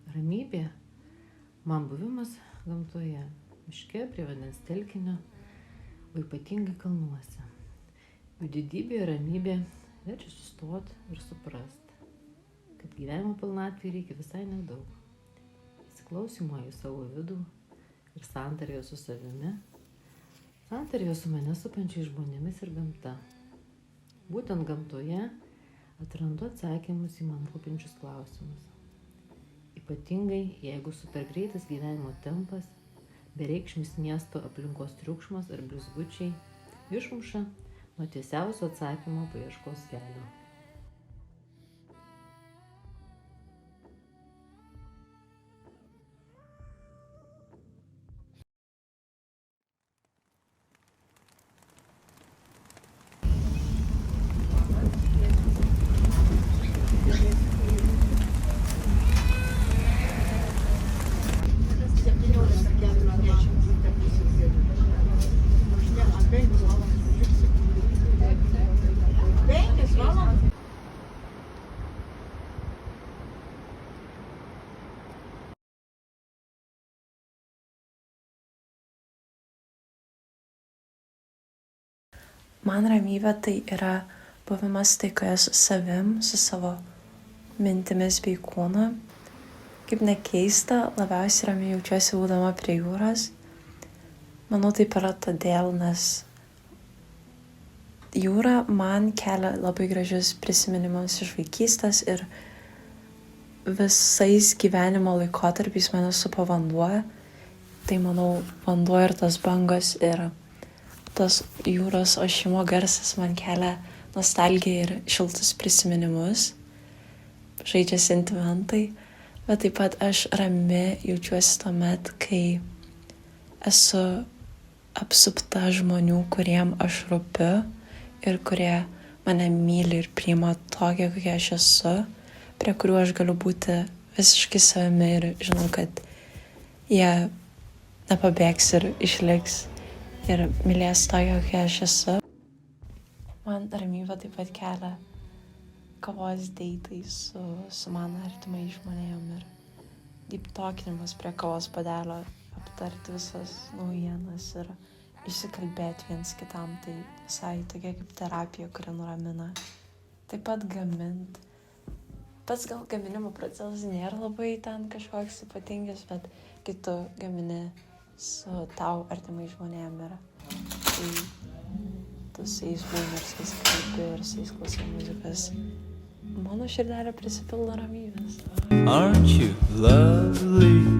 Ramybė man buvimas gamtoje, miške prie vandens telkinio, o ypatingai kalnuose. Jų didybė ir ramybė verčia sustoti ir suprasti, kad gyvenimo pilnatvei reikia visai nedaug. Įsiklausimo į savo vidų ir santarėje su savimi, santarėje su mane supančiais žmonėmis ir gamta. Būtent gamtoje atrandu atsakymus į man rūpinčius klausimus. Ypatingai, jeigu super greitas gyvenimo tempas, bereikšmis miesto aplinkos triukšmas ar blizgučiai išmuša nuo tiesiausio atsakymo paieškos kelio. Man ramybė tai yra buvimas taikoje su savim, su savo mintimis bei kūnu. Kaip nekeista, labiausiai ramiai jaučiuosi būdama prie jūros. Manau, taip yra todėl, nes jūra man kelia labai gražius prisiminimus iš vaikystės ir visais gyvenimo laikotarpiais mane supa vanduo. Tai manau, vanduo ir tas bangos ir tas jūros ošimo garsas man kelia nostalgiją ir šiltus prisiminimus, žaidžia sentimentai, bet taip pat aš rami jaučiuosi tuomet, kai esu apsupta žmonių, kuriem aš rūpiu ir kurie mane myli ir priima tokią, kokia aš esu, prie kurių aš galiu būti visiškai savimi ir žinau, kad jie nepabėgs ir išliks ir mylės tokią, kokia aš esu. Man ramybę taip pat kelia kavos deitai su mano artimai žmonėm ir dyptokinimas prie kavos puodelio, aptarti visas naujienas ir išsikalbėti viens kitam. Tai visai tokia kaip terapija, kuri nuramina. Taip pat gamint. Pats gal gaminimo procesas nėra labai ten kažkoks ypatingas, bet kai tu gamini su tau artimai žmonėm ir tai tu su jais būni ir su jais kalbi ir su jais klausai muzikas. Mano širdelė prisipildo ramybės. Aren't you lovely?